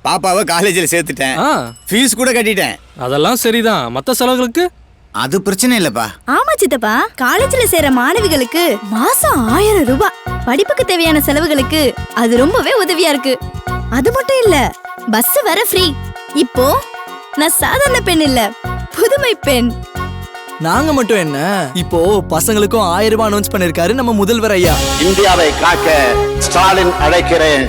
பாப்பாவை காலேஜில் சேர்த்துட்டேன், ஃபீஸ் கூட கட்டிட்டேன். அதெல்லாம் சரிதான். மத்த செலவுகளுக்கு அது பிரச்சனை இல்லப்பா. ஆமா சித்தப்பா, காலேஜ்ல சேர மாணவிகளுக்கு மாசம் 1000 ரூபாய் படிப்புக்கு தேவையான செலவுகளுக்கு அது ரொம்பவே உதவியா இருக்கு. அது மட்டும் இல்ல, பஸ் வர ஃப்ரீ. இப்போ நான் சாதாரண பெண் இல்ல, புதுமை பெண். நாங்க மட்டும் என்ன, இப்போ பசங்களுக்கும் 1000 ரூபாய் அனௌன்ஸ் பண்ணிருக்காரு நம்ம முதல்வர் ஐயா. இந்தியாவை காக்க ஸ்டாலின் அழைக்கிறேன்.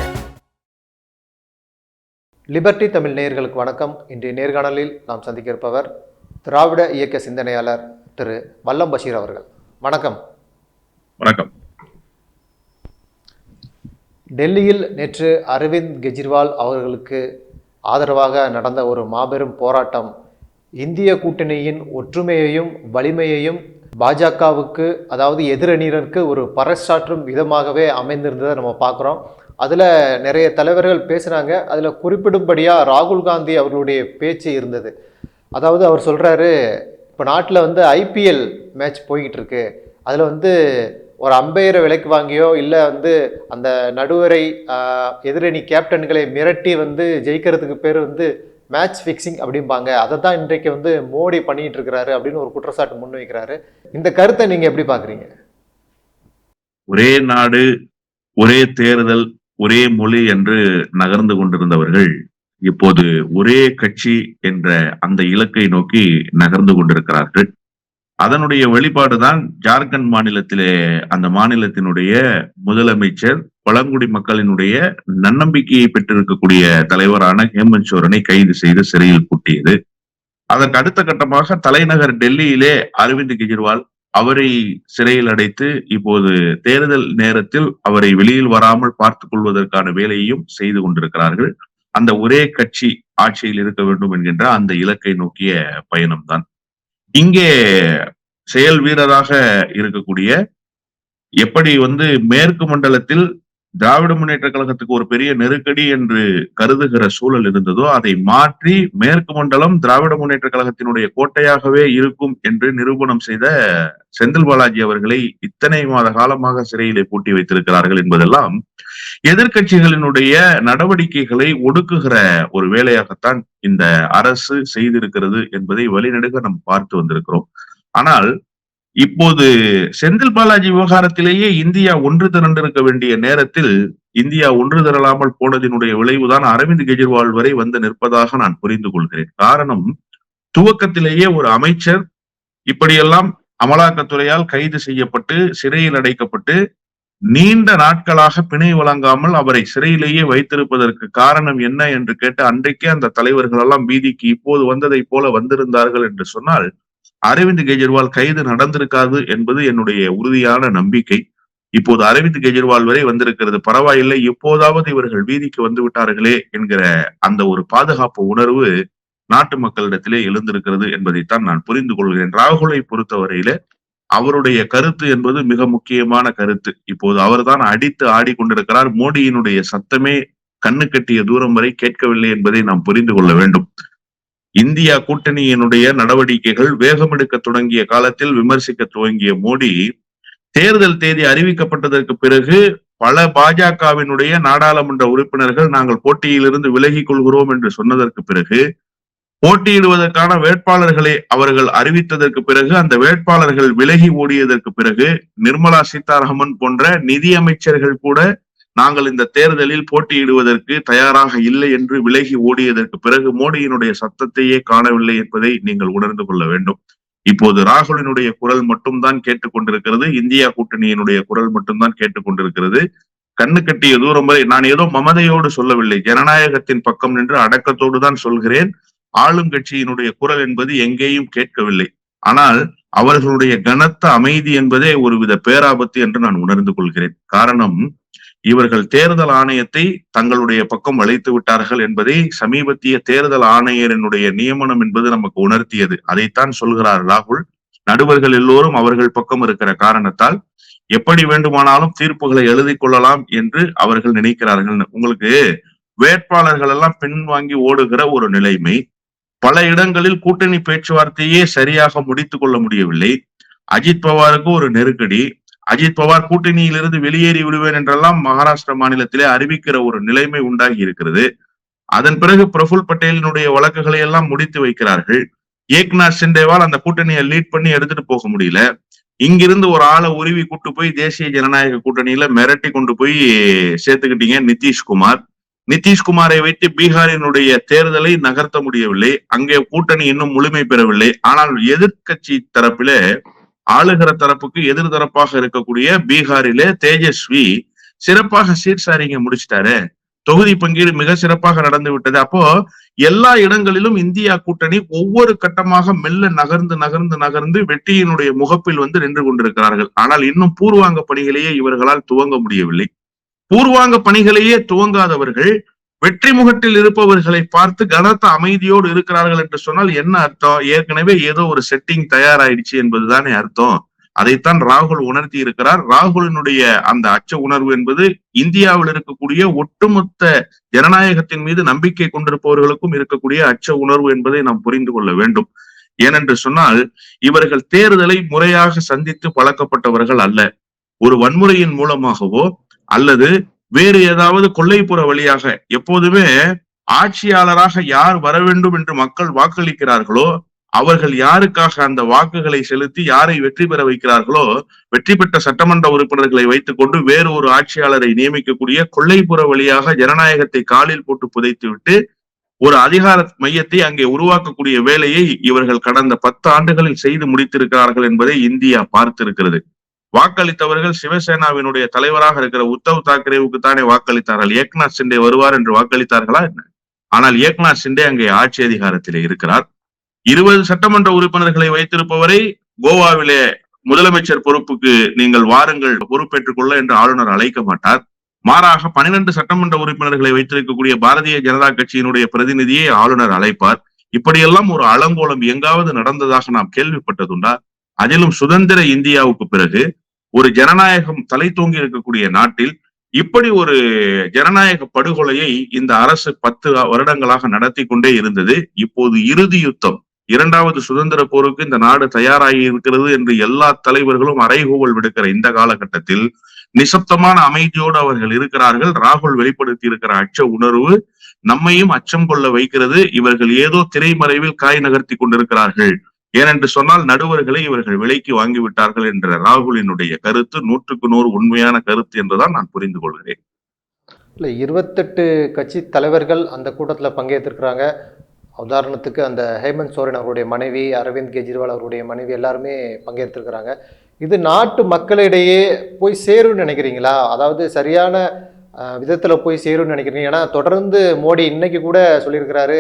லிபர்டி தமிழ் நேயர்களுக்கு வணக்கம். இன்றைய நேர்காணலில் நாம் சந்திக்க இருப்பவர் திராவிட இயக்க சிந்தனையாளர் திரு வல்லம் பஷீர் அவர்கள். வணக்கம். வணக்கம். டெல்லியில் நேற்று அரவிந்த் கெஜ்ரிவால் அவர்களுக்கு ஆதரவாக நடந்த ஒரு மாபெரும் போராட்டம் இந்திய கூட்டணியின் ஒற்றுமையையும் வலிமையையும் பாஜகவுக்கு, அதாவது எதிரணியினருக்கு ஒரு பறைசாற்றும் விதமாகவே அமைந்திருந்ததை நம்ம பார்க்குறோம். அதில் நிறைய தலைவர்கள் பேசுகிறாங்க. அதில் குறிப்பிடும்படியாக ராகுல் காந்தி அவர்களுடைய பேச்சு இருந்தது. அதாவது அவர் சொல்கிறாரு, இப்போ நாட்டில் ஐபிஎல் மேட்ச் போய்கிட்டு இருக்கு, அதில் ஒரு அம்பையரை விலைக்கு வாங்கியோ இல்லை அந்த நடுவரை எதிரணி கேப்டன்களை மிரட்டி ஜெயிக்கிறதுக்கு பேர் மேட்ச் ஃபிக்ஸிங் அப்படிம்பாங்க. அதை தான் இன்றைக்கு மோடி பண்ணிட்டு இருக்கிறாரு அப்படின்னு ஒரு குற்றச்சாட்டு முன்வைக்கிறாரு. இந்த கருத்தை நீங்கள் எப்படி பார்க்குறீங்க? ஒரே நாடு, ஒரே தேர்தல், ஒரே மொழி என்று நகர்ந்து கொண்டிருந்தவர்கள் இப்போது ஒரே கட்சி என்ற அந்த இலக்கை நோக்கி நகர்ந்து கொண்டிருக்கிறார்கள். அதனுடைய வெளிப்பாடுதான் ஜார்க்கண்ட் மாநிலத்திலே அந்த மாநிலத்தினுடைய முதலமைச்சர் பழங்குடி மக்களினுடைய நன்னம்பிக்கையை பெற்றிருக்கக்கூடிய தலைவரான ஹேமந்த் சோரனை கைது செய்து சிறையில் பூட்டியது. அதற்கு அடுத்த கட்டமாக தலைநகர் டெல்லியிலே அரவிந்த் கெஜ்ரிவால் அவரை சிறையில் அடைத்து இப்போது தேர்தல் நேரத்தில் அவரை வெளியில் வராமல் பார்த்துக் கொள்வதற்கான வேலையையும் செய்து கொண்டிருக்கிறார்கள். அந்த ஒரே கட்சி ஆட்சியில் இருக்க வேண்டும் என்கின்ற அந்த இலக்கை நோக்கிய பயணம்தான். இங்கே செயல் வீரராக இருக்கக்கூடிய எப்படி மேற்கு மண்டலத்தில் திராவிட முன்னேற்ற கழகத்துக்கு ஒரு பெரிய நெருக்கடி என்று கருதுகிற சூழல் இருந்ததோ அதை மாற்றி மேற்கு மண்டலம் திராவிட முன்னேற்ற கழகத்தினுடைய கோட்டையாகவே இருக்கும் என்று நிரூபணம் செய்த செந்தில் பாலாஜி அவர்களை இத்தனை மாத காலமாக சிறையிலே பூட்டி வைத்திருக்கிறார்கள் என்பதெல்லாம் எதிர்கட்சிகளினுடைய நடவடிக்கைகளை ஒடுக்குகிற ஒரு வேலையாகத்தான் இந்த அரசு செய்திருக்கிறது என்பதை வழிநெடுக நாம் பார்த்து வந்திருக்கிறோம். ஆனால் இப்போது செந்தில் பாலாஜி விவகாரத்திலேயே இந்தியா ஒன்று திரண்டிருக்க வேண்டிய நேரத்தில் இந்தியா ஒன்று திரளாமல் போனதினுடைய விளைவுதான் அரவிந்த் கெஜ்ரிவால் வரை நிற்பதாக நான் புரிந்து கொள்கிறேன். காரணம், துவக்கத்திலேயே ஒரு அமைச்சர் இப்படியெல்லாம் அமலாக்கத்துறையால் கைது செய்யப்பட்டு சிறையில் அடைக்கப்பட்டு நீண்ட நாட்களாக பிணை வழங்காமல் அவரை சிறையிலேயே வைத்திருப்பதற்கு காரணம் என்ன என்று கேட்டு அன்றைக்கே அந்த தலைவர்கள் எல்லாம் வீதிக்கு இப்போது வந்ததை போல வந்திருந்தார்கள் என்று சொன்னால் அரவிந்த் கெஜ்ரிவால் கைது நடந்திருக்காது என்பது என்னுடைய உறுதியான நம்பிக்கை. இப்போது அரவிந்த் கெஜ்ரிவால் வரை வந்திருக்கிறது, பரவாயில்லை, இப்போதாவது இவர்கள் வீதிக்கு வந்து விட்டார்களே என்கிற அந்த ஒரு பாதுகாப்பு உணர்வு நாட்டு மக்களிடத்திலே எழுந்திருக்கிறது என்பதைத்தான் நான் புரிந்து கொள்கிறேன். ராகுலை பொறுத்தவரையில அவருடைய கருத்து என்பது மிக முக்கியமான கருத்து. இப்போது அவர்தான் அடித்து ஆடிக்கொண்டிருக்கிறார். மோடியினுடைய சத்தமே கண்ணு கட்டிய தூரம் வரை கேட்கவில்லை என்பதை நாம் புரிந்து கொள்ள வேண்டும். இந்தியா கூட்டணியினுடைய நடவடிக்கைகள் வேகமெடுக்க தொடங்கிய காலத்தில் விமர்சிக்க துவங்கிய மோடி தேர்தல் தேதி அறிவிக்கப்பட்டதற்கு பிறகு பல பாஜகவினுடைய நாடாளுமன்ற உறுப்பினர்கள் நாங்கள் போட்டியிலிருந்து விலகிக் கொள்கிறோம் என்று சொன்னதற்கு பிறகு போட்டியிடுவதற்கான வேட்பாளர்களை அவர்கள் அறிவித்ததற்கு பிறகு அந்த வேட்பாளர்கள் விலகி ஓடியதற்கு பிறகு நிர்மலா சீதாராமன் போன்ற நிதி அமைச்சர்கள் கூட நாங்கள் இந்த தேர்தலில் போட்டியிடுவதற்கு தயாராக இல்லை என்று விலகி ஓடியதற்கு பிறகு மோடியினுடைய சத்தத்தையே காணவில்லை என்பதை நீங்கள் உணர்ந்து கொள்ள வேண்டும். இப்போது ராகுலினுடைய குரல் மட்டும்தான் கேட்டுக்கொண்டிருக்கிறது, இந்தியா கூட்டணியினுடைய குரல் மட்டும்தான் கேட்டுக்கொண்டிருக்கிறது. கண்ணு கட்டிய தூரம் வரை நான் ஏதோ மமதையோடு சொல்லவில்லை, ஜனநாயகத்தின் பக்கம் நின்று அடக்கத்தோடு தான் சொல்கிறேன். ஆளும் கட்சியினுடைய குரல் என்பது எங்கேயும் கேட்கவில்லை. ஆனால் அவர்களுடைய கனத்த அமைதி என்பதே ஒருவித பேராபத்து என்று நான் உணர்ந்து கொள்கிறேன். காரணம், இவர்கள் தேர்தல் ஆணையத்தை தங்களுடைய பக்கம் அழைத்து விட்டார்கள் என்பதை சமீபத்திய தேர்தல் ஆணையரினுடைய நியமனம் என்பது நமக்கு உணர்த்தியது. அதைத்தான் சொல்கிறார் ராகுல். நடுவர்கள் எல்லோரும் அவர்கள் பக்கம் இருக்கிற காரணத்தால் எப்படி வேண்டுமானாலும் தீர்ப்புகளை எழுதி கொள்ளலாம் என்று அவர்கள் நினைக்கிறார்கள். உங்களுக்கு வேட்பாளர்கள் எல்லாம் பின்வாங்கி ஓடுகிற ஒரு நிலைமை, பல இடங்களில் கூட்டணி பேச்சுவார்த்தையே சரியாக முடித்துக் கொள்ள முடியவில்லை. அஜித் பவாருக்கு ஒரு நெருக்கடி, அஜித் பவார் கூட்டணியிலிருந்து வெளியேறி விடுவேன் என்றெல்லாம் மகாராஷ்டிரா மாநிலத்திலே அறிவிக்கிற ஒரு நிலைமை உண்டாகி இருக்கிறது. அதன் பிறகு பிரபுல் பட்டேலினுடைய வழக்குகளை எல்லாம் முடித்து வைக்கிறார்கள். ஏக்நாத் சிண்டேவால் அந்த கூட்டணியை லீட் பண்ணி எடுத்துட்டு போக முடியல. இங்கிருந்து ஒரு ஆளை உருவி கூட்டு போய் தேசிய ஜனநாயக கூட்டணியில மிரட்டி கொண்டு போய் சேர்த்துக்கிட்டீங்க நிதிஷ்குமார். நிதிஷ்குமாரை வைத்து பீகாரினுடைய தேர்தலை நகர்த்த முடியவில்லை. அங்கே கூட்டணி இன்னும் முழுமை பெறவில்லை. ஆனால் எதிர்கட்சி தரப்பில ஆளுகிற தரப்புக்கு எதிர்தரப்பாக இருக்கக்கூடிய பீகாரிலே தேஜஸ்வி சிறப்பாக சீர்சாரிங்க முடிச்சிட்டாரு. தொகுதி பங்கீடு மிக சிறப்பாக நடந்து விட்டது. அப்போ எல்லா இடங்களிலும் இந்தியா கூட்டணி ஒவ்வொரு கட்டமாக மெல்ல நகர்ந்து நகர்ந்து நகர்ந்து வெற்றியினுடைய முகப்பில் நின்று கொண்டிருக்கிறார்கள். ஆனால் இன்னும் பூர்வாங்க பணிகளையே இவர்களால் துவங்க முடியவில்லை. பூர்வாங்க பணிகளையே துவங்காதவர்கள் வெற்றி முகட்டில் இருப்பவர்களை பார்த்து கனத்த அமைதியோடு இருக்கிறார்கள் என்று சொன்னால் என்ன அர்த்தம்? ஏற்கனவே ஏதோ ஒரு செட்டிங் தயாராயிடுச்சு என்பதுதானே அர்த்தம். அதைத்தான் ராகுல் உணர்த்தி இருக்கிறார். ராகுலினுடைய அந்த அச்ச உணர்வு என்பது இந்தியாவில் இருக்கக்கூடிய ஒட்டுமொத்த ஜனநாயகத்தின் மீது நம்பிக்கை கொண்டிருப்பவர்களுக்கும் இருக்கக்கூடிய அச்ச உணர்வு என்பதை நாம் புரிந்து கொள்ள வேண்டும். ஏனென்று சொன்னால் இவர்கள் தேர்தலை முறையாக சந்தித்து பழக்கப்பட்டவர்கள் அல்ல. ஒரு வன்முறையின் மூலமாகவோ அல்லது வேறு ஏதாவது கொள்ளைப்புற வழியாக, எப்போதுமே ஆட்சியாளராக யார் வர வேண்டும் என்று மக்கள் வாக்களிக்கிறார்களோ அவர்கள் யாருக்காக அந்த வாக்குகளை செலுத்தி யாரை வெற்றி பெற வைக்கிறார்களோ, வெற்றி பெற்ற சட்டமன்ற உறுப்பினர்களை வைத்துக் கொண்டு வேறு ஒரு ஆட்சியாளரை நியமிக்கக்கூடிய கொள்ளைப்புற வழியாக ஜனநாயகத்தை காலில் போட்டு புதைத்து விட்டு ஒரு அதிகார மையத்தை அங்கே உருவாக்கக்கூடிய வேலையை இவர்கள் கடந்த 10 ஆண்டுகளில் செய்து முடித்திருக்கிறார்கள் என்பதை இந்தியா பார்த்திருக்கிறது. வாக்களித்தவர்கள் சிவசேனாவினுடைய தலைவராக இருக்கிற உத்தவ் தாக்கரேவுக்கு தானே வாக்களித்தார்கள். ஏக்நாத் சிண்டே வருவார் என்று வாக்களித்தார்களா என்ன? ஆனால் ஏக்நாத் சிண்டே அங்கே ஆட்சி அதிகாரத்திலே இருக்கிறார். 20 சட்டமன்ற உறுப்பினர்களை வைத்திருப்பவரை கோவாவிலே முதலமைச்சர் பொறுப்புக்கு நீங்கள் வாருங்கள் பொறுப்பேற்றுக் கொள்ள என்று ஆளுநர் அழைக்க மாட்டார். மாறாக 12 சட்டமன்ற உறுப்பினர்களை வைத்திருக்கக்கூடிய பாரதிய ஜனதா கட்சியினுடைய பிரதிநிதியை ஆளுநர் அழைப்பார். இப்படியெல்லாம் ஒரு அலங்கோலம் எங்காவது நடந்ததாக நாம் கேள்விப்பட்டதுண்டா? அதிலும் சுதந்திர இந்தியாவுக்கு பிறகு ஒரு ஜனநாயகம் தலை தூங்கி இருக்கக்கூடிய நாட்டில் இப்படி ஒரு ஜனநாயக படுகொலையை இந்த அரசு 10 வருடங்களாக நடத்தி கொண்டே இருந்தது. இப்போது இறுதி யுத்தம், 2வது சுதந்திர போருக்கு இந்த நாடு தயாராகி இருக்கிறது என்று எல்லா தலைவர்களும் அறைகூவல் விடுக்கிற இந்த காலகட்டத்தில் நிசப்தமான அமைதியோடு அவர்கள் இருக்கிறார்கள். ராகுல் வெளிப்படுத்தி இருக்கிற அச்ச உணர்வு நம்மையும் அச்சம் கொள்ள வைக்கிறது. இவர்கள் ஏதோ திரைமறைவில் காய் நகர்த்தி கொண்டிருக்கிறார்கள். ஏனென்று சொன்னால் நடுவர்களை இவர்கள் விலைக்கு வாங்கிவிட்டார்கள் என்ற ராகுலினுடைய கருத்து 100க்கு 100 உண்மையான கருத்து என்றுதான் நான் புரிந்து கொள்கிறேன். இல்லை, 28 கட்சி தலைவர்கள் அந்த கூட்டத்தில் பங்கேற்றிருக்கிறாங்க. உதாரணத்துக்கு அந்த ஹேமந்த் சோரன் அவருடைய மனைவி, அரவிந்த் கெஜ்ரிவால் அவருடைய மனைவி எல்லாருமே பங்கேற்றிருக்கிறாங்க. இது நாட்டு மக்களிடையே போய் சேரும்னு நினைக்கிறீங்களா? அதாவது சரியான விதத்தில் போய் சேரும்னு நினைக்கிறீங்க? ஏன்னா தொடர்ந்து மோடி இன்னைக்கு கூட சொல்லியிருக்கிறாரு,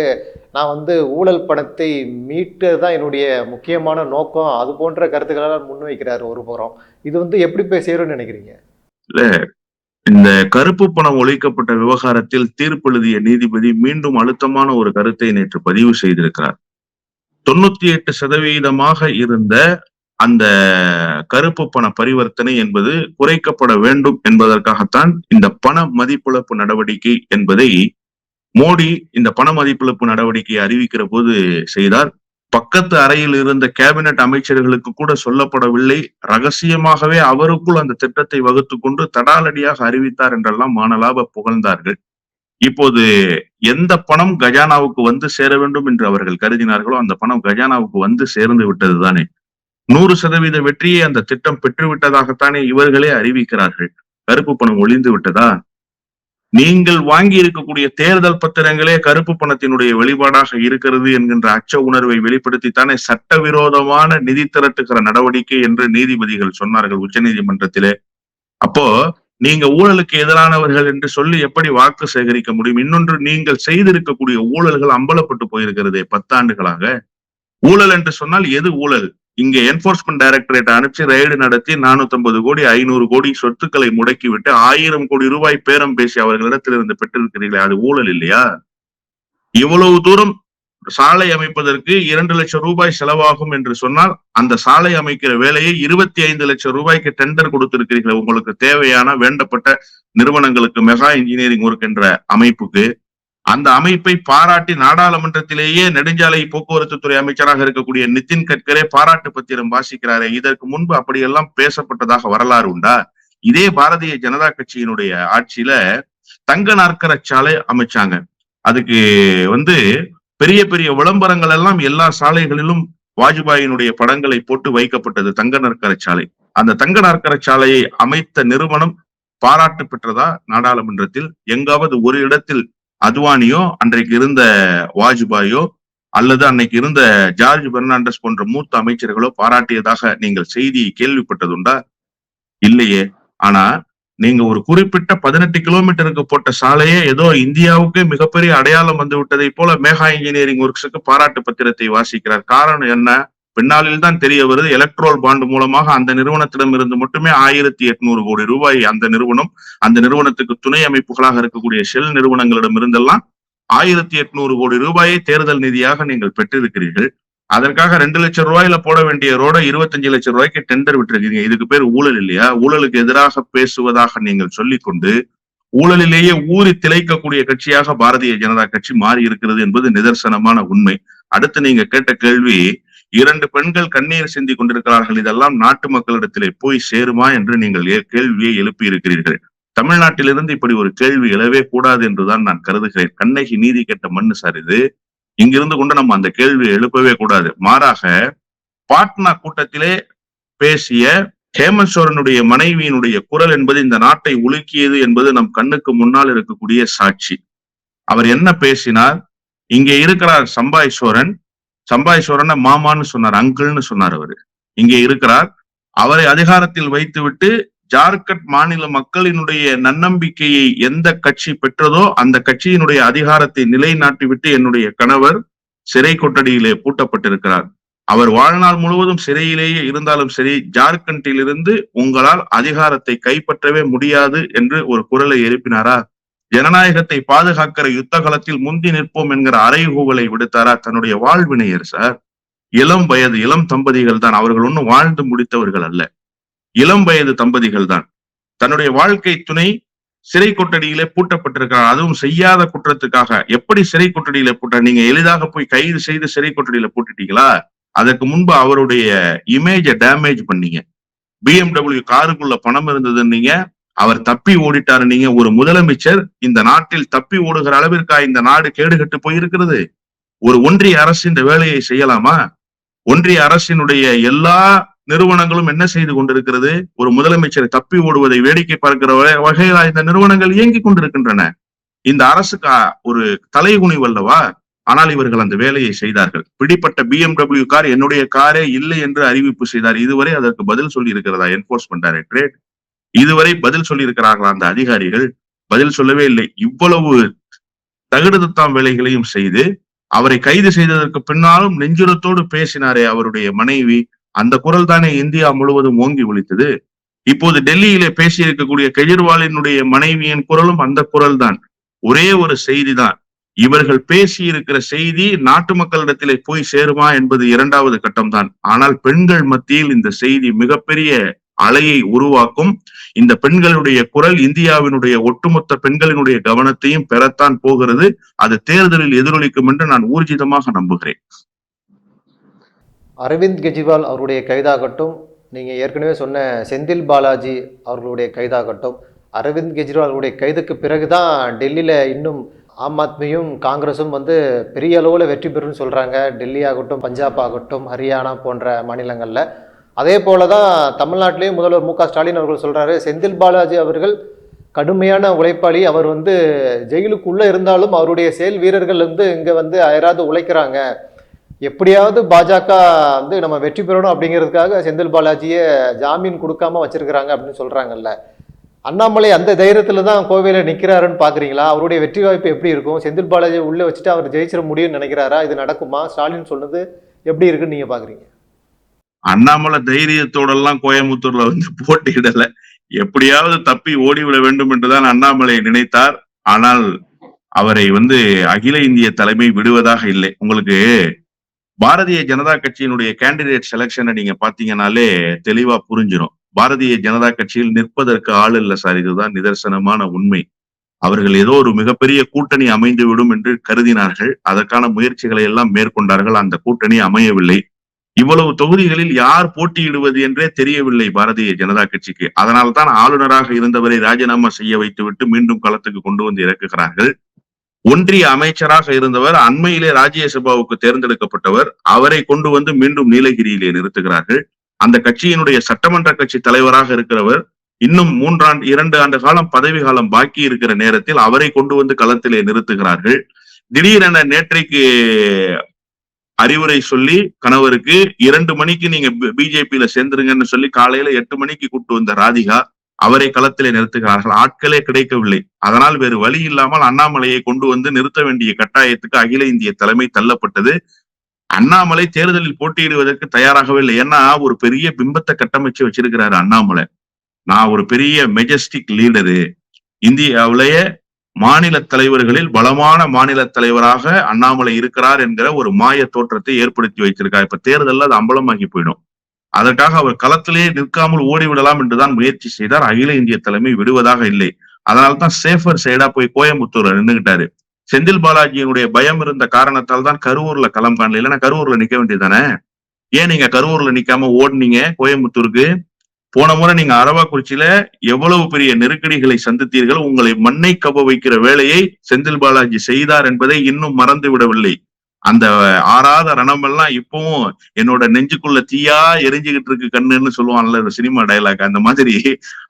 நான் ஊழல் பணத்தை மீட்டு தான் என்னுடைய முக்கியமான நோக்கம், அது போன்ற கருத்துக்களெல்லாம் முன்வைக்கிறாரு ஒரு புறம். இது எப்படி போய் சேரும்னு நினைக்கிறீங்க? இல்ல, இந்த கருப்பு பணம் ஒழிக்கப்பட்ட விவகாரத்தில் தீர்ப்பு எழுதிய நீதிபதி மீண்டும் அழுத்தமான ஒரு கருத்தை நேற்று பதிவு செய்திருக்கிறார். 98% இருந்த அந்த கருப்பு பண பரிவர்த்தனை என்பது குறைக்கப்பட வேண்டும் என்பதற்காகத்தான் இந்த பண மதிப்பிழப்பு நடவடிக்கை என்பதை மோடி இந்த பண மதிப்பிழப்பு நடவடிக்கையை அறிவிக்கிற போது செய்தார். பக்கத்து அறையில் இருந்த கேபினட் அமைச்சர்களுக்கு கூட சொல்லப்படவில்லை. ரகசியமாகவே அவருக்குள் அந்த திட்டத்தை வகுத்து கொண்டு தடாலடியாக அறிவித்தார் என்றெல்லாம் மானலாப புகழ்ந்தார்கள். இப்போது எந்த பணம் கஜானாவுக்கு சேர வேண்டும் என்று அவர்கள் கருதினார்களோ அந்த பணம் கஜானாவுக்கு சேர்ந்து விட்டதுதானே. 100% வெற்றியை அந்த திட்டம் பெற்றுவிட்டதாகத்தானே இவர்களே அறிவிக்கிறார்கள். கருப்பு பணம் ஒளிந்து விட்டதா? நீங்கள் வாங்கி இருக்கக்கூடிய தேர்தல் பத்திரங்களே கருப்பு பணத்தினுடைய வெளிப்பாடாக இருக்கிறது என்கின்ற அச்ச உணர்வை வெளிப்படுத்தித்தானே சட்டவிரோதமான நிதி திரட்டுகிற நடவடிக்கை என்று நீதிபதிகள் சொன்னார்கள் உச்ச நீதிமன்றத்திலே. அப்போ நீங்க ஊழலுக்கு எதிரானவர்கள் என்று சொல்லி எப்படி வாக்கு சேகரிக்க முடியும்? இன்னொன்று, நீங்கள் செய்திருக்கக்கூடிய ஊழல்கள் அம்பலப்பட்டு போயிருக்கிறதே 10 ஆண்டுகளாக. ஊழல் என்று சொன்னால் எது ஊழல்? இங்க என்போர்ஸ்மெண்ட் டைரக்டரேட் அனுப்பிச்சு ரைடு நடத்தி 450 கோடி 500 கோடி சொத்துக்களை முடக்கிவிட்டு 1000 கோடி ரூபாய் பேரம் பேசி அவர்களிடத்திலிருந்து பெற்றிருக்கிறீர்களே, அது ஊழல் இல்லையா? இவ்வளவு தூரம் சாலை அமைப்பதற்கு 2 லட்சம் ரூபாய் செலவாகும் என்று சொன்னால் அந்த சாலை அமைக்கிற வேலையை 25 லட்சம் ரூபாய்க்கு டெண்டர் கொடுத்திருக்கிறீர்கள். உங்களுக்கு தேவையான வேண்டப்பட்ட நிறுவனங்களுக்கு, மெகா இன்ஜினியரிங் ஒர்க் என்ற அமைப்புக்கு. அந்த அமைப்பை பாராட்டி நாடாளுமன்றத்திலேயே நெடுஞ்சாலை போக்குவரத்து துறை அமைச்சராக இருக்கக்கூடிய நிதின் கட்கரே பாராட்டு பத்திரம் வாசிக்கிறாரே. இதற்கு முன்பு அப்படியெல்லாம் பேசப்பட்டதாக வரலாறு உண்டா? இதே பாரதிய ஜனதா கட்சியினுடைய ஆட்சியில தங்க நாற்கர சாலை அமைச்சாங்க. அதுக்கு வந்து பெரிய பெரிய விளம்பரங்கள் எல்லாம் எல்லா சாலைகளிலும் வாஜ்பாயினுடைய படங்களை போட்டு வைக்கப்பட்டது. தங்க நாற்கர சாலை. அந்த தங்க நாற்கர சாலையை அமைத்த நிறுவனம் பாராட்டு பெற்றதா நாடாளுமன்றத்தில்? எங்காவது ஒரு இடத்தில் அத்வானியோ அன்றைக்கு இருந்த வாஜ்பாயோ அல்லது அன்னைக்கு இருந்த ஜார்ஜ் பெர்னாண்டஸ் போன்ற மூத்த அமைச்சர்களோ பாராட்டியதாக நீங்கள் செய்தி கேள்விப்பட்டதுண்டா? இல்லையே. ஆனா நீங்க ஒரு குறிப்பிட்ட 18 கிலோமீட்டருக்கு போட்ட சாலையே ஏதோ இந்தியாவுக்கு மிகப்பெரிய அடையாளம் வந்து விட்டதை போல மேகா இன்ஜினியரிங் ஒர்க்ஸுக்கு பாராட்டு பத்திரத்தை வாசிக்கிறார். காரணம் என்ன? பின்னாளில் தான் தெரிய வருது, எலக்ட்ரோல் பாண்ட் மூலமாக அந்த நிறுவனத்திடம் இருந்து மட்டுமே 1800 கோடி ரூபாய் அந்த நிறுவனத்துக்கு துணை அமைப்புகளாக இருக்கக்கூடிய ஷெல் நிறுவனங்களிடம் இருந்தெல்லாம் 1800 கோடி ரூபாயை தேர்தல் நிதியாக நீங்கள் பெற்றிருக்கிறீர்கள். அதற்காக 2 லட்சம் ரூபாயில போட வேண்டிய ரோட 25 லட்சம் ரூபாய்க்கு டெண்டர் விட்டுருக்கீங்க. இதுக்கு பேர் ஊழல் இல்லையா? ஊழலுக்கு எதிராக பேசுவதாக நீங்கள் சொல்லிக்கொண்டு ஊழலிலேயே ஊறி திளைக்கக்கூடிய கட்சியாக பாரதிய ஜனதா கட்சி மாறி இருக்கிறது என்பது நிதர்சனமான உண்மை. அடுத்து நீங்க கேட்ட கேள்வி, 2 பெண்கள் கண்ணீர் சிந்தி கொண்டிருக்கிறார்கள், இதெல்லாம் நாட்டு மக்களிடத்திலே போய் சேருமா என்று நீங்கள் கேள்வியை எழுப்பி இருக்கிறீர்கள். தமிழ்நாட்டிலிருந்து இப்படி ஒரு கேள்வி எழவே கூடாது என்றுதான் நான் கருதுகிறேன். கண்ணகி நீதி கேட்ட மண்ணு சார் இது. இங்கிருந்து கொண்டு நம்ம அந்த கேள்வியை எழுப்பவே கூடாது. மாறாக பாட்னா கூட்டத்திலே பேசிய ஹேமந்த் சோரனுடைய மனைவியினுடைய குரல் என்பது இந்த நாட்டை உலுக்கியது என்பது நம் கண்ணுக்கு முன்னால் இருக்கக்கூடிய சாட்சி. அவர் என்ன பேசினார்? இங்கே இருக்கிறார் சம்பாய் சோரனை மாமான்னு சொன்னார், அங்கிள்னு சொன்னார். அவரு இங்கே இருக்கிறார். அவரை அதிகாரத்தில் வைத்துவிட்டு ஜார்க்கண்ட் மாநில மக்களினுடைய நன்னம்பிக்கையை எந்த கட்சி பெற்றதோ அந்த கட்சியினுடைய அதிகாரத்தை நிலைநாட்டிவிட்டு என்னுடைய கணவர் சிறை கொட்டடியிலே பூட்டப்பட்டிருக்கிறார். அவர் வாழ்நாள் முழுவதும் சிறையிலேயே இருந்தாலும் சரி, ஜார்க்கண்டிலிருந்து உங்களால் அதிகாரத்தை கைப்பற்றவே முடியாது என்று ஒரு குரலை எழுப்பினாரா? ஜனநாயகத்தை பாதுகாக்கிற யுத்த களத்தில் முந்தி நிற்போம் என்கிற அறைகூவலை விடுத்தாரா? தன்னுடைய வாழ்வினையர் சார். இளம் வயது இளம் தம்பதிகள் தான். அவர்கள் ஒன்னும் வாழ்ந்து முடித்தவர்கள் அல்ல, இளம் வயது தம்பதிகள் தான். தன்னுடைய வாழ்க்கை துணை சிறை கொட்டடியிலே பூட்டப்பட்டிருக்கிறார். அதுவும் செய்யாத குற்றத்துக்காக. எப்படி சிறை கொட்டடியில பூட்ட? நீங்க எளிதாக போய் கைது செய்து சிறை கொட்டடியில போட்டுட்டீங்களா? அதற்கு முன்பு அவருடைய இமேஜை டேமேஜ் பண்ணீங்க. BMW காருக்குள்ள பணம் இருந்ததுன்னீங்க, அவர் தப்பி ஓடிட்டாரு. நீங்க ஒரு முதலமைச்சர் இந்த நாட்டில் தப்பி ஓடுகிற அளவிற்கா இந்த நாடு கேடுகட்டு போயிருக்கிறது? ஒரு ஒன்றிய அரசு இந்த வேலையை செய்யலாமா? ஒன்றிய அரசினுடைய எல்லா நிறுவனங்களும் என்ன செய்து கொண்டிருக்கிறது? ஒரு முதலமைச்சரை தப்பி ஓடுவதை வேடிக்கை பார்க்கிற வகையில இந்த நிறுவனங்கள் இயங்கிக் கொண்டிருக்கின்றன. இந்த அரசுக்கு ஒரு தலைகுனிவு அல்லவா? ஆனால் இவர்கள் அந்த வேலையை செய்தார்கள். பிடிப்பட்ட BMW கார் என்னுடைய காரே இல்லை என்று அறிவிப்பு செய்தார். இதுவரை அதற்கு பதில் சொல்லி இருக்கிறதா என்போர்ஸ்மெண்ட் டைரக்டரேட்? இதுவரை பதில் சொல்லி இருக்கிறார்களா அந்த அதிகாரிகள்? பதில் சொல்லவே இல்லை. இவ்வளவு தகுடுதத்தாம் வேலைகளையும் செய்து அவரை கைது செய்ததற்கு பின்னாலும் நெஞ்சுரத்தோடு பேசினாரே அவருடைய மனைவி, அந்த குரல் தானே இந்தியா முழுவதும் ஓங்கி ஒலித்தது. இப்போது டெல்லியிலே பேசி இருக்கக்கூடிய கெஜ்ரிவாலினுடைய மனைவியின் குரலும் அந்த குரல் தான். ஒரே ஒரு செய்தி தான். இவர்கள் பேசி இருக்கிற செய்தி நாட்டு மக்களிடத்திலே போய் சேருமா என்பது 2வது கட்டம் தான். ஆனால் பெண்கள் மத்தியில் இந்த செய்தி மிகப்பெரிய அலையை உருவாக்கும். இந்த பெண்களுடைய குரல் இந்தியாவினுடைய ஒட்டுமொத்த பெண்களினுடைய கவனத்தையும் பெறத்தான் போகிறது. அது தேர்தலில் எதிரொலிக்கும் என்று நான் ஊர்ஜிதமாக நம்புகிறேன். அரவிந்த் கெஜ்ரிவால் அவருடைய கைதாகட்டும், நீங்கள் ஏற்கனவே சொன்ன செந்தில் பாலாஜி அவர்களுடைய கைதாகட்டும், அரவிந்த் கெஜ்ரிவால் அவருடைய கைதுக்கு பிறகுதான் டெல்லியில் இன்னும் ஆம் ஆத்மியும் காங்கிரஸும் பெரிய அளவில் வெற்றி பெறும்னு சொல்கிறாங்க. டெல்லி ஆகட்டும், பஞ்சாப் ஆகட்டும், ஹரியானா போன்ற மாநிலங்களில். அதே போல தான் தமிழ்நாட்டிலேயும் முதல்வர் மு.க. ஸ்டாலின் அவர்கள் சொல்கிறாரு, செந்தில் பாலாஜி அவர்கள் கடுமையான உழைப்பாளி. அவர் ஜெயிலுக்குள்ளே இருந்தாலும் அவருடைய செயல் வீரர்கள் இங்கே யாராவது உழைக்கிறாங்க, எப்படியாவது பாஜக நம்ம வெற்றி பெறணும் அப்படிங்கிறதுக்காக செந்தில் பாலாஜியை ஜாமீன் கொடுக்காம வச்சிருக்கிறாங்க அப்படின்னு சொல்றாங்கல்ல. அண்ணாமலை அந்த தைரியத்துல தான் கோவையில நிக்கிறாருன்னு பாக்குறீங்களா? அவருடைய வெற்றி வாய்ப்பு எப்படி இருக்கும்? செந்தில் பாலாஜியை உள்ள வச்சுட்டு அவர் ஜெயிச்சிட முடியும்னு நினைக்கிறாரா? இது நடக்குமா? ஸ்டாலின் சொன்னது எப்படி இருக்குன்னு நீங்க பாக்குறீங்க? அண்ணாமலை தைரியத்தோட எல்லாம் கோயம்புத்தூர்ல போட்டியிடல. எப்படியாவது தப்பி ஓடிவிட வேண்டும் என்றுதான் அண்ணாமலை நினைத்தார். ஆனால் அவரை அகில இந்திய தலைமை விடுவதாக இல்லை. உங்களுக்கு பாரதிய ஜனதா கட்சியினுடைய கேண்டிடேட் செலக்ஷனை நீங்க பாத்தீங்கன்னாலே தெளிவா புரிஞ்சிடும். பாரதிய ஜனதா கட்சியில் நிற்பதற்கு ஆள் இல்லை சார். இதுதான் நிதர்சனமான உண்மை. அவர்கள் ஏதோ ஒரு மிகப்பெரிய கூட்டணி அமைந்து விடும் என்று கருதினார்கள். அதற்கான முயற்சிகளை எல்லாம் மேற்கொண்டார்கள். அந்த கூட்டணி அமையவில்லை. இவ்வளவு தொகுதிகளில் யார் போட்டியிடுவது என்றே தெரியவில்லை பாரதிய ஜனதா கட்சிக்கு. அதனால்தான் ஆளுநராக இருந்தவரை ராஜினாமா செய்ய வைத்துவிட்டு மீண்டும் களத்துக்கு கொண்டு வந்து இறக்குகிறார்கள். ஒன்றிய அமைச்சராக இருந்தவர், அண்மையிலே ராஜ்யசபாவுக்கு தேர்ந்தெடுக்கப்பட்டவர். அவரை கொண்டு வந்து மீண்டும் நீலகிரியிலே நிறுத்துகிறார்கள். அந்த கட்சியினுடைய சட்டமன்ற கட்சி தலைவராக இருக்கிறவர் இன்னும் 2 ஆண்டு காலம் பதவி காலம் பாக்கி இருக்கிற நேரத்தில் அவரை கொண்டு வந்து களத்திலே நிறுத்துகிறார்கள். திடீரென நேற்றைக்கு அறிவுரை சொல்லி கணவருக்கு 2 மணிக்கு நீங்க பிஜேபியில சேர்ந்துருங்கன்னு சொல்லி காலையில 8 மணிக்கு கூட்டு வந்த ராதிகா அவரை களத்திலே நிறுத்துகிறார்கள். ஆட்களே கிடைக்கவில்லை. அதனால் வேறு வழி இல்லாமல் அண்ணாமலையை கொண்டு வந்து நிறுத்த வேண்டிய கட்டாயத்துக்கு அகில இந்திய தலைமை தள்ளப்பட்டது. அண்ணாமலை தேர்தலில் போட்டியிடுவதற்கு தயாராகவே இல்லை. ஏன்னா ஒரு பெரிய பிம்பத்தை கட்டமைச்சு வச்சிருக்கிறாரு அண்ணாமலை. நான் ஒரு பெரிய மெஜஸ்டிக் லீடரு, இந்தியாவிலேயே மாநில தலைவர்களில் பலமான மாநில தலைவராக அண்ணாமலை இருக்கிறார் என்கிற ஒரு மாய தோற்றத்தை ஏற்படுத்தி வைத்திருக்கார். இப்ப தேர்தலில் அது அம்பலமாகி போயிடும். அதற்காக அவர் களத்திலே நிற்காமல் ஓடிவிடலாம் என்றுதான் முயற்சி செய்தார். அகில இந்திய தலைமை விடுவதாக இல்லை. அதனால்தான் சேஃபர் சைடா போய் கோயம்புத்தூர்ல நின்றுகிட்டாரு. செந்தில் பாலாஜியினுடைய பயம் இருந்த காரணத்தால் தான் கரூர்ல களம் காணல. இல்லைன்னா கரூர்ல நிக்க வேண்டியதானே. ஏன் நீங்க கரூர்ல நிக்காம ஓடுனீங்க கோயம்புத்தூருக்கு? போன முறை நீங்க அரவாக்குறிச்சியில எவ்வளவு பெரிய நெருக்கடிகளை சந்தித்தீர்கள். உங்களை மண்ணை கவ வைக்கிற வேலையை செந்தில் பாலாஜி செய்தார் என்பதை இன்னும் மறந்து விடவில்லை. அந்த ஆறாத ரணமெல்லாம் இப்பவும் என்னோட நெஞ்சுக்குள்ள தீயா எரிஞ்சுகிட்டு இருக்கு கண்ணுன்னு சொல்லுவான்ல சினிமா டயலாக். அந்த மாதிரி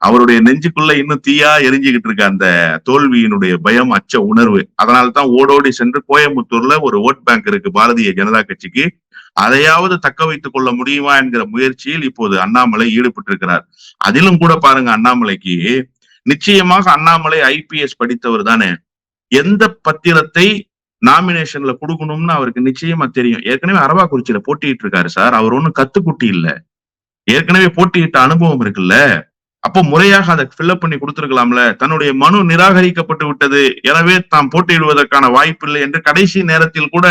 அவருடைய நெஞ்சுக்குள்ள இன்னும் தீயா எரிஞ்சுகிட்டு இருக்கு அந்த தோல்வியினுடைய பயம், அச்ச உணர்வு. அதனால்தான் ஓடோடி சென்று கோயம்புத்தூர்ல ஒரு ஓட் பேங்க் இருக்கு பாரதிய ஜனதா கட்சிக்கு, அதையாவது தக்க வைத்துக் கொள்ள முடியுமா என்கிற முயற்சியில் இப்போது அண்ணாமலை ஈடுபட்டிருக்கிறார். அதிலும் கூட பாருங்க, அண்ணாமலைக்கு நிச்சயமாக அண்ணாமலை ஐபிஎஸ் படித்தவர் தானே. எந்த பத்திரத்தை நாமினேஷன்ல கொடுக்கணும்னு அவருக்கு நிச்சயமா தெரியும். ஏற்கனவே அரவாக்குறிச்சியில போட்டிட்டு இருக்காரு சார். அவர் ஒண்ணும் கத்துக்குட்டி இல்ல, ஏற்கனவே போட்டியிட்ட அனுபவம் இருக்குல்ல. அப்போ முறையாக அதை ஃபில்அப் பண்ணி கொடுத்திருக்கலாம்ல. தன்னுடைய மனு நிராகரிக்கப்பட்டு விட்டது, எனவே தாம் போட்டியிடுவதற்கான வாய்ப்பில்லை என்று கடைசி நேரத்தில் கூட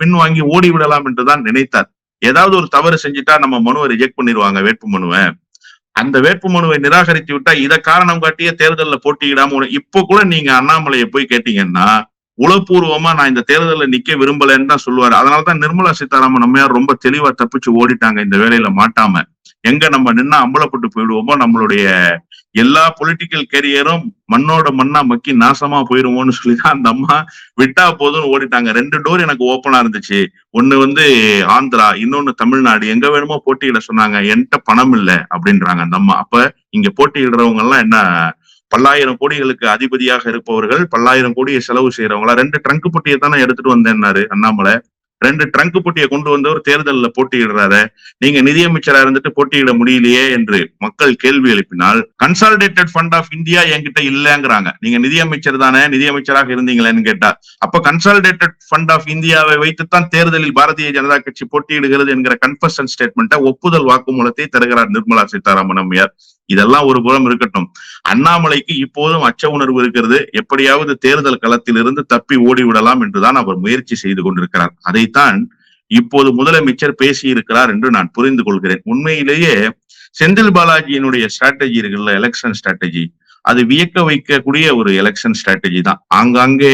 பின்வாங்கி ஓடிவிடலாம் என்றுதான் நினைத்தார். ஏதாவது ஒரு தவறு செஞ்சுட்டா நம்ம மனுவை ரிஜெக்ட் பண்ணிடுவாங்க, வேட்பு மனுவை. அந்த வேட்பு மனுவை நிராகரித்து விட்டா இதை காரணம் காட்டிய தேர்தலில் போட்டியிடாம இப்போ கூட நீங்க அண்ணாமலையை போய் கேட்டீங்கன்னா உளப்பூர்வமா நான் இந்த தேர்தலில் நிக்க விரும்பலன்னு தான் சொல்லுவாரு. அதனாலதான் நிர்மலா சீதாராமன் நம்மையார் ரொம்ப தெளிவா தப்பிச்சு ஓடிட்டாங்க இந்த வேலையில மாட்டாம. எங்க நம்ம நின்னா அம்பலப்பட்டு போயிடுவோமோ, நம்மளுடைய எல்லா பொலிட்டிக்கல் கேரியரும் மண்ணோட மண்ணா மக்கி நாசமா போயிருவோம்னு சொல்லிதான் அந்த அம்மா விட்டா போதும்னு ஓடிட்டாங்க. 2 டோர் எனக்கு ஓப்பனா இருந்துச்சு. ஒண்ணு ஆந்திரா, இன்னொன்னு தமிழ்நாடு. எங்க வேணுமோ போட்டியிட சொன்னாங்க. என்கிட்ட பணம் இல்லை அப்படின்றாங்க அந்த அம்மா. அப்ப இங்க போட்டியிடுறவங்க எல்லாம் என்ன பல்லாயிரம் கோடிகளுக்கு அதிபதியாக இருப்பவர்கள், 10,000 கோடியை செலவு செய்யறவங்களா? 2 ட்ரங்க் பொட்டியை தானே எடுத்துட்டு வந்தேன்னாரு அண்ணாமலை. 2 ட்ரங்க் பொட்டியை கொண்டு வந்தவர் தேர்தலில் போட்டியிடுறாரு. நீங்க நிதியமைச்சரா இருந்துட்டு போட்டியிட முடியலையே என்று மக்கள் கேள்வி எழுப்பினால், கன்சாலிடேட்டட் ஃபண்ட் ஆஃப் இந்தியா என்கிட்ட இல்லங்கிறாங்க. நீங்க நிதியமைச்சர் தானே, நிதியமைச்சராக இருந்தீங்களேன்னு கேட்டா, அப்ப கன்சாலிடேட்டட் ஃபண்ட் ஆஃப் இந்தியாவை வைத்துத்தான் தேர்தலில் பாரதிய ஜனதா கட்சி போட்டியிடுகிறது என்கிற கன்ஃபஷன் ஸ்டேட்மெண்ட்டை, ஒப்புதல் வாக்குமூலத்தை தருகிறார் நிர்மலா சீதாராமன் அம்மையார். இதெல்லாம் ஒரு புறம் இருக்கட்டும், அண்ணாமலைக்கு இப்போதும் அச்ச உணர்வு இருக்கிறது. எப்படியாவது தேர்தல் களத்தில் இருந்து தப்பி ஓடிவிடலாம் என்றுதான் அவர் முயற்சி செய்து கொண்டிருக்கிறார். அதைத்தான் இப்போது முதலமைச்சர் பேசியிருக்கிறார் என்று நான் புரிந்து கொள்கிறேன். உண்மையிலேயே செந்தில் பாலாஜியினுடைய ஸ்ட்ராட்டஜி இருக்குல்ல, எலெக்ஷன் ஸ்ட்ராட்டஜி, அது வியக்க வைக்கக்கூடிய ஒரு எலெக்ஷன் ஸ்ட்ராட்டஜி தான். ஆங்காங்கே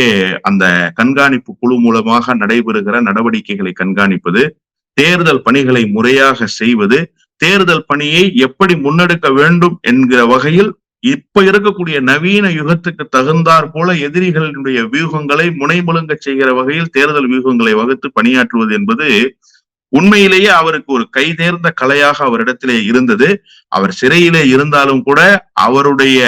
அந்த கண்காணிப்பு குழு மூலமாக நடைபெறுகிற நடவடிக்கைகளை கண்காணிப்பது, தேர்தல் பணிகளை முறையாக செய்வது, தேர்தல் பணியை எப்படி முன்னெடுக்க வேண்டும் என்கிற வகையில் இப்ப இருக்கக்கூடிய நவீன யுகத்துக்கு தகுந்தாற் போல எதிரிகளுடைய வியூகங்களை முனைமுழுங்க செய்கிற வகையில் தேர்தல் வியூகங்களை வகுத்து பணியாற்றுவது என்பது உண்மையிலேயே அவருக்கு ஒரு கைதேர்ந்த கலையாக அவரிடத்திலே இருந்தது. அவர் சிறையிலே இருந்தாலும் கூட அவருடைய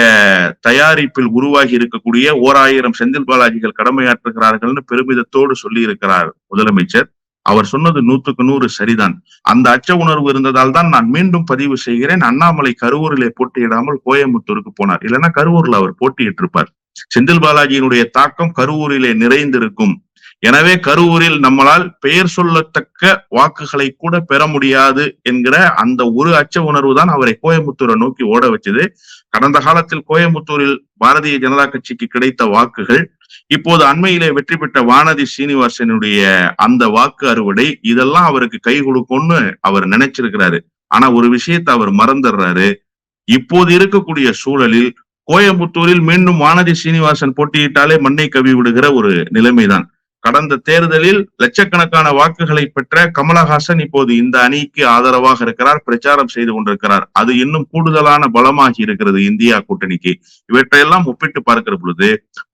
தயாரிப்பில் உருவாகி இருக்கக்கூடிய 1000 செந்தில் பாலாஜிகள் கடமையாற்றுகிறார்கள்னு பெருமிதத்தோடு சொல்லி இருக்கிறார் முதலமைச்சர். அவர் சொன்னது 100க்கு 100 சரிதான். அந்த அச்ச உணர்வு இருந்ததால் தான் நான் மீண்டும் பதிவு செய்கிறேன், அண்ணாமலை கரூரிலே போட்டியிடாமல் கோயம்புத்தூருக்கு போனார். இல்லைன்னா கரூர்ல அவர் போட்டியிட்டு இருப்பார். செந்தில் பாலாஜியினுடைய தாக்கம் கரூரிலே நிறைந்திருக்கும். எனவே கரூரில் நம்மளால் பெயர் சொல்லத்தக்க வாக்குகளை கூட பெற முடியாது என்கிற அந்த ஒரு அச்ச உணர்வு தான் அவரை கோயம்புத்தூரை நோக்கி ஓட வச்சது. கடந்த காலத்தில் கோயம்புத்தூரில் பாரதிய ஜனதா கட்சிக்கு கிடைத்த வாக்குகள், இப்போது அண்மையிலே வெற்றி பெற்ற வானதி சீனிவாசனுடைய அந்த வாக்கு அறுவடை, இதெல்லாம் அவருக்கு கை கொடுக்கும்னு அவர் நினைச்சிருக்கிறாரு. ஆனா ஒரு விஷயத்தை அவர் மறந்துடுறாரு. இப்போது இருக்கக்கூடிய சூழலில் கோயம்புத்தூரில் மீண்டும் வானதி சீனிவாசன் போட்டியிட்டாலே மண்ணை கவி விடுகிற ஒரு நிலைமைதான். கடந்த தேர்தலில் லட்சக்கணக்கான வாக்குகளை பெற்ற கமலஹாசன் இப்போது இந்த அணிக்கு ஆதரவாக இருக்கிறார், பிரச்சாரம் செய்து கொண்டிருக்கிறார். அது இன்னும் கூடுதலான பலமாகி இருக்கிறது இந்தியா கூட்டணிக்கு. இவற்றையெல்லாம் ஒப்பிட்டு பார்க்கிற பொழுது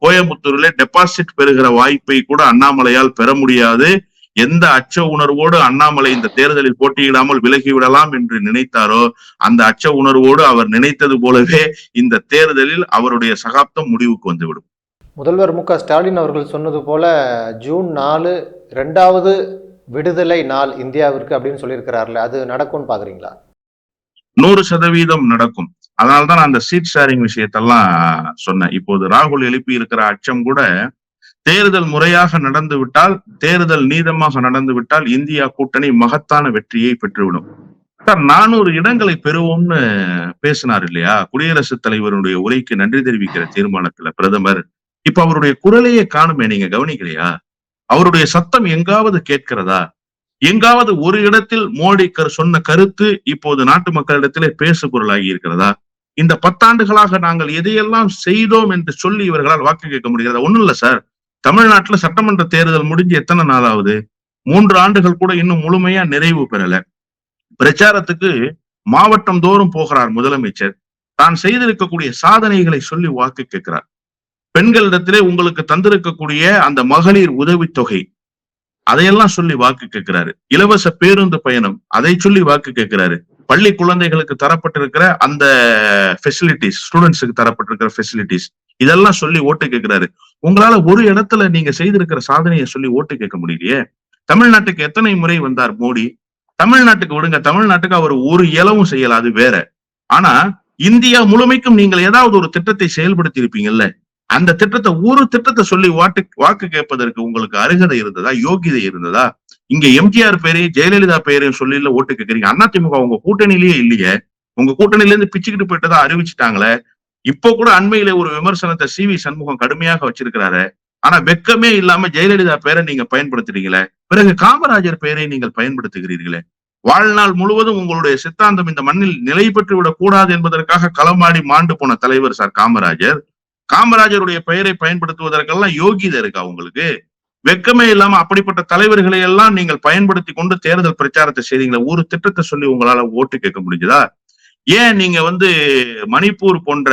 கோயம்புத்தூரிலே டெபாசிட் பெறுகிற வாய்ப்பை கூட அண்ணாமலையால் பெற முடியாது. எந்த அச்ச உணர்வோடு அண்ணாமலை இந்த தேர்தலில் போட்டியிடாமல் விலகிவிடலாம் என்று நினைத்தாரோ அந்த அச்ச உணர்வோடு அவர் நினைத்தது போலவே இந்த தேர்தலில் அவருடைய சகாப்தம் முடிவுக்கு வந்துவிடும். முதல்வர் மு.க.ஸ்டாலின் அவர்கள் சொன்னது போல ஜூன் 4 2வது விடுதலை நாள் இந்தியாவிற்கு அப்படின்னு சொல்லியிருக்கிறார்ல, அது நடக்கும்னு பாக்குறீங்களா? 100% நடக்கும். அதனால்தான் அந்த சீட் ஷேரிங் விஷயத்தெல்லாம் சொன்னேன். இப்போது ராகுல் எழுப்பி இருக்கிற அச்சம் கூட தேர்தல் முறையாக நடந்து விட்டால், தேர்தல் நீதமாக நடந்து விட்டால் இந்தியா கூட்டணி மகத்தான வெற்றியை பெற்றுவிடும். 400 இடங்களை பெறுவோம்னு பேசினார் இல்லையா குடியரசுத் தலைவருடைய உரைக்கு நன்றி தெரிவிக்கிற தீர்மானத்துல பிரதமர். இப்ப அவருடைய குரலையே காணுமே, நீங்க கவனிக்கலையா? அவருடைய சத்தம் எங்காவது கேட்கிறதா? எங்காவது ஒரு இடத்தில் மோடி சொன்ன கருத்து இப்போது நாட்டு மக்களிடத்திலே பேசு பொருளாகி இருக்கிறதா? இந்த 10 ஆண்டுகளாக நாங்கள் எதையெல்லாம் செய்தோம் என்று சொல்லி இவர்களால் வாக்கு கேட்க முடிகிறதா? ஒண்ணும் இல்ல சார், தமிழ்நாட்டுல சட்டமன்ற தேர்தல் முடிஞ்சு எத்தனை நாள் ஆகுது? 3 ஆண்டுகள் கூட இன்னும் முழுமையா நிறைவு பெறல. பிரச்சாரத்துக்கு மாவட்டம் தோறும் போகிறார் முதலமைச்சர். தான் செய்திருக்கக்கூடிய சாதனைகளை சொல்லி வாக்கு கேட்கிறார். பெண்களிடத்திலே உங்களுக்கு தந்திருக்கக்கூடிய அந்த மகளிர் உதவித்தொகை அதையெல்லாம் சொல்லி வாக்கு கேட்கிறாரு. இலவச பேருந்து பயணம் அதை சொல்லி வாக்கு கேட்கிறாரு. பள்ளி குழந்தைகளுக்கு தரப்பட்டிருக்கிற அந்த ஃபெசிலிட்டிஸ், ஸ்டூடெண்ட்ஸுக்கு தரப்பட்டிருக்கிற ஃபெசிலிட்டிஸ் இதெல்லாம் சொல்லி ஓட்டு கேட்கிறாரு. உங்களால ஒரு இடத்துல நீங்க செய்திருக்கிற சாதனையை சொல்லி ஓட்டு கேட்க முடியலையே. தமிழ்நாட்டுக்கு எத்தனை முறை வந்தார் மோடி? தமிழ்நாட்டுக்கு விடுங்க, தமிழ்நாட்டுக்கு அவர் ஒரு இலவும் செய்யல, அது வேற. ஆனா இந்தியா முழுமைக்கும் நீங்கள் ஏதாவது ஒரு திட்டத்தை செயல்படுத்தி இருப்பீங்கல்ல, அந்த திட்டத்தை ஒரு திட்டத்தை சொல்லி வாக்கு கேட்பதற்கு உங்களுக்கு அருகதை இருந்ததா, யோகிதை இருந்ததா? இங்க எம்ஜிஆர் பேரையும் ஜெயலலிதா பேரையும் சொல்லி ஓட்டு கேட்கறீங்க. அதிமுக உங்க கூட்டணியிலேயே இல்லையே, உங்க கூட்டணியில இருந்து பிச்சுக்கிட்டு போயிட்டதா அறிவிச்சுட்டாங்களே. இப்போ கூட அண்மையில ஒரு விமர்சனத்தை சி.வி. சண்முகம் கடுமையாக வச்சிருக்கிறாரு. ஆனா வெக்கமே இல்லாம ஜெயலலிதா பேரை நீங்க பயன்படுத்துறீங்களே, பிறகு காமராஜர் பெயரை நீங்கள் பயன்படுத்துகிறீர்களே. வாழ்நாள் முழுவதும் உங்களுடைய சித்தாந்தம் இந்த மண்ணில் நிலை பெற்று விடக் கூடாது என்பதற்காக களமாடி மாண்டு போன தலைவர் சார் காமராஜர். காமராஜருடைய பெயரை பயன்படுத்துவதற்கெல்லாம் யோகிதை இருக்கா உங்களுக்கு? வெக்கமே இல்லாம அப்படிப்பட்ட தலைவர்களை எல்லாம் நீங்கள் பயன்படுத்தி கொண்டு தேர்தல் பிரச்சாரத்தை செய்றீங்களா? ஒரு திட்டத்தை சொல்லி உங்களால ஓட்டு கேட்க முடிஞ்சதா? ஏன் நீங்க மணிப்பூர் போன்ற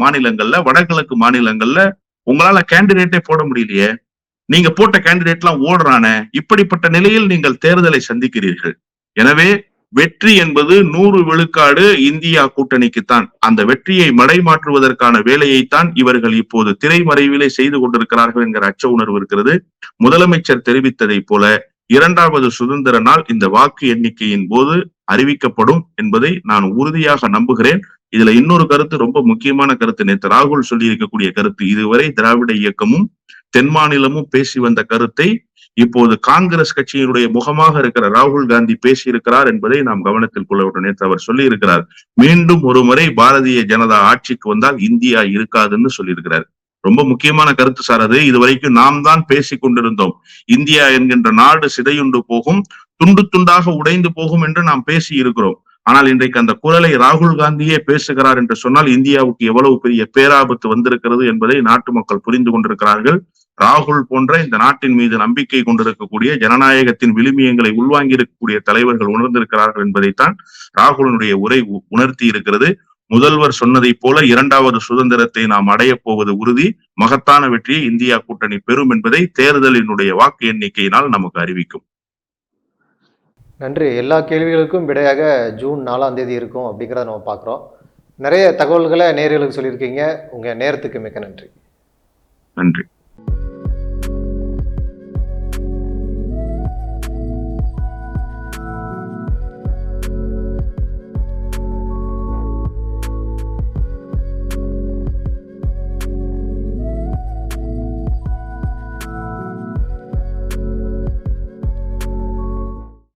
மாநிலங்கள்ல, வடகிழக்கு மாநிலங்கள்ல உங்களால கேண்டிடேட்டே போட முடியலையே? நீங்க போட்ட கேண்டிடேட் எல்லாம் ஓடுறானே. இப்படிப்பட்ட நிலையில் நீங்கள் தேர்தலை சந்திக்கிறீர்கள். எனவே வெற்றி என்பது 100 விழுக்காடு இந்தியா கூட்டணிக்குத்தான். அந்த வெற்றியை மடைமாற்றுவதற்கான வேலையைத்தான் இவர்கள் இப்போது திரைமறைவிலே செய்து கொண்டிருக்கிறார்கள் என்கிற அச்ச உணர்வு இருக்கிறது. முதலமைச்சர் தெரிவித்ததை போல 2வது சுதந்திர நாள் இந்த வாக்கு எண்ணிக்கையின் போது அறிவிக்கப்படும் என்பதை நான் உறுதியாக நம்புகிறேன். இதுல இன்னொரு கருத்து, ரொம்ப முக்கியமான கருத்து, நேற்று ராகுல் சொல்லி இருக்கக்கூடிய கருத்து. இதுவரை திராவிட இயக்கமும் தென் மாநிலமும் பேசி வந்த கருத்தை இப்போது காங்கிரஸ் கட்சியினுடைய முகமாக இருக்கிற ராகுல் காந்தி பேசியிருக்கிறார் என்பதை நாம் கவனத்தில் கொள்ள வேண்டும். நேற்று அவர் சொல்லி இருக்கிறார், மீண்டும் ஒரு முறை பாரதிய ஜனதா ஆட்சிக்கு வந்தால் இந்தியா இருக்காதுன்னு சொல்லியிருக்கிறார். ரொம்ப முக்கியமான கருத்து சார் அது. இதுவரைக்கும் நாம் தான் பேசி கொண்டிருந்தோம், இந்தியா என்கின்ற நாடு சிதையுண்டு போகும், துண்டு துண்டாக உடைந்து போகும் என்று நாம் பேசி இருக்கிறோம். ஆனால் இன்றைக்கு அந்த குரலை ராகுல் காந்தியே பேசுகிறார் என்று சொன்னால் இந்தியாவுக்கு எவ்வளவு பெரிய பேராபத்து வந்திருக்கிறது என்பதை நாட்டு மக்கள் புரிந்து கொண்டிருக்கிறார்கள். ராகுல் போன்ற இந்த நாட்டின் மீது நம்பிக்கை கொண்டிருக்கக்கூடிய, ஜனநாயகத்தின் விழுமியங்களை உள்வாங்கி இருக்கக்கூடிய தலைவர்கள் உணர்ந்திருக்கிறார்கள் என்பதைத்தான் ராகுலனுடைய உரை உணர்த்தி இருக்கிறது. முதல்வர் சொன்னதை போல 2வது சுதந்திரத்தை நாம் அடைய போவது உறுதி. மகத்தான வெற்றியை இந்தியா கூட்டணி பெறும் என்பதை தேர்தலினுடைய வாக்கு எண்ணிக்கையினால் நமக்கு அறிவிக்கும். நன்றி. எல்லா கேள்விகளுக்கும் விடையாக ஜூன் 4ஆம் தேதி இருக்கும் அப்படிங்கிறத நம்ம பார்க்குறோம். நிறைய தகவல்களை நேயர்களுக்கு சொல்லியிருக்கீங்க. உங்கள் நேரத்துக்கு மிக்க நன்றி. நன்றி.